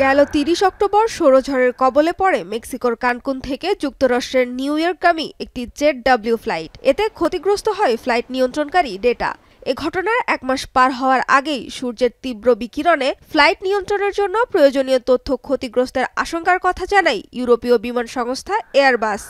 গেল ৩০ অক্টোবর সৌরঝড়ের কবলে পড়ে মেক্সিকোর কানকুন থেকে যুক্তরাষ্ট্রের নিউ ইয়র্কগামী একটি জেড ফ্লাইট। এতে ক্ষতিগ্রস্ত হয় ফ্লাইট নিয়ন্ত্রণকারী ডেটা। এ ঘটনার ১ মাস পার হওয়ার আগেই সূর্যের তীব্র বিকিরণে ফ্লাইট নিয়ন্ত্রণের জন্য প্রয়োজনীয় তথ্য ক্ষতিগ্রস্তের আশঙ্কার কথা জানায় ইউরোপীয় বিমান সংস্থা এয়ারবাস।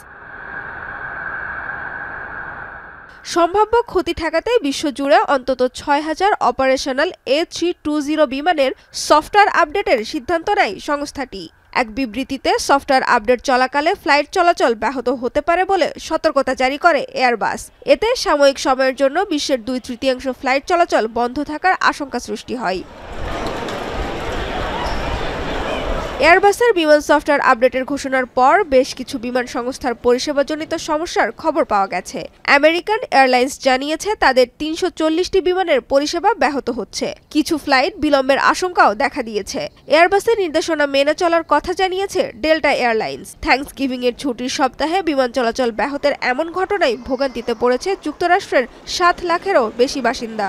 সম্ভাব্য ক্ষতি ঠেকাতে বিশ্বজুড়ে অন্তত ৬,০০০ অপারেশনাল A320 বিমানের সফটওয়্যার আপডেটের সিদ্ধান্ত নেয় সংস্থাটি। এক বিবৃতিতে সফটওয়্যার আপডেট চলাকালে ফ্লাইট চলাচল ব্যাহত হতে পারে বলে সতর্কতা জারি করে এয়ারবাস। এতে সাময়িক সময়ের জন্য বিশ্বের ২/৩ ফ্লাইট চলাচল বন্ধ থাকার আশঙ্কা সৃষ্টি হয়। এয়ারবাসের বিমান সফটওয়্যার আপডেটের ঘোষণার পর বেশ কিছু বিমান সংস্থার পরিষেবাজনিত সমস্যার খবর পাওয়া গেছে। আমেরিকান এয়ারলাইন্স জানিয়েছে তাদের ৩৪০টি বিমানের পরিষেবা ব্যাহত হচ্ছে। কিছু ফ্লাইট বিলম্বের আশঙ্কাও দেখা দিয়েছে। এয়ারবাসের নির্দেশনা মেনে চলার কথা জানিয়েছে ডেল্টা এয়ারলাইন্স। থ্যাঙ্কসগিভিং এর ছুটির সপ্তাহে বিমান চলাচল ব্যাহতের এমন ঘটনায় ভোগান্তিতে পড়েছে যুক্তরাষ্ট্রের ৭ লাখেরও বেশি বাসিন্দা।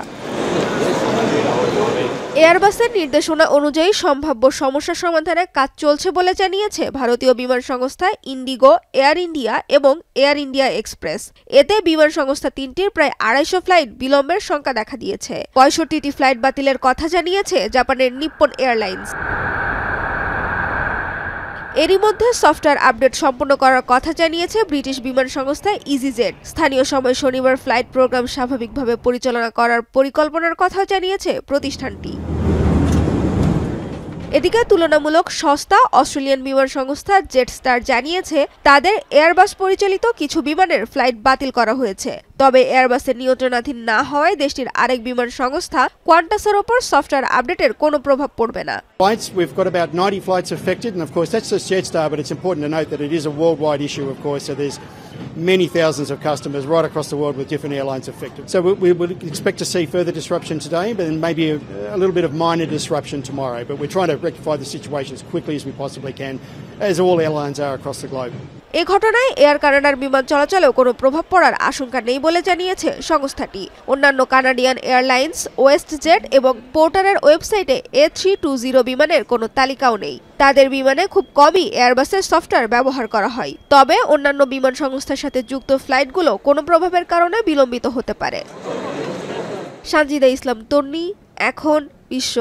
এয়ারবাসের নির্দেশনা অনুযায়ী সম্ভাব্য সমস্যা সমাধানে কাজ চলছে বলে জানিয়েছে ভারতীয় বিমান সংস্থা ইন্ডিগো, এয়ার ইন্ডিয়া এবং এয়ার ইন্ডিয়া এক্সপ্রেস। এতে বিমান সংস্থা তিনটির প্রায় ২৫০ ফ্লাইট বিলম্বের শঙ্কা দেখা দিয়েছে। ৬৫টি ফ্লাইট বাতিলের কথা জানিয়েছে জাপানের নিপ্পন এয়ারলাইন্স। এরই মধ্যে সফটওয়্যার আপডেট সম্পন্ন করার কথা জানিয়েছে ব্রিটিশ বিমান সংস্থা ইজিজেট। স্থানীয় সময় শনিবার ফ্লাইট প্রোগ্রাম স্বাভাবিকভাবে পরিচালনা করার পরিকল্পনার কথা জানিয়েছে প্রতিষ্ঠানটি। এদিকে তুলনামূলক সস্তা অস্ট্রেলিয়ান বিমান সংস্থা জেটস্টার জানিয়েছে তাদের এয়ারবাস পরিচালিত কিছু বিমানের ফ্লাইট বাতিল করা হয়েছে। তবে এয়ারবাসের নিয়ন্ত্রণাধীন না হওয়ায় দেশটির আরেক বিমান সংস্থা কোয়ান্টাসের ওপর সফটওয়্যার আপডেটের কোনো প্রভাব পড়বে না। We've got about 90 flights affected, and of course that's just Jetstar, but it's important to note that it is a worldwide issue, of course, so there's many thousands of customers right across the world with different airlines affected. So we would expect to see further disruption today, but then maybe a little bit of minor disruption tomorrow, but we're trying to rectify the situation as quickly as we possibly can, as all airlines are across the globe. এ ঘটনায় air কানাডার বিমান চলাচলেও কোনো প্রভাব পড়ার আশঙ্কা নেই বলে জানিয়েছে সংস্থাটি। অন্যান্য কানাডিয়ান এয়ারলাইন্স, ওয়েস্টজেট এবং পোর্টারের ওয়েবসাইটে A320 বিমানের কোনো তালিকাও নেই। তাদের বিমানে খুব কমই এয়ারবাসের সফটওয়্যার ব্যবহার করা হয়। তবে অন্যান্য বিমান সংস্থার সাথে যুক্ত ফ্লাইটগুলো কোনো প্রভাবের কারণে বিলম্বিত হতে পারে। সানজিদা ইসলাম তন্নি, এখন বিশ্ব।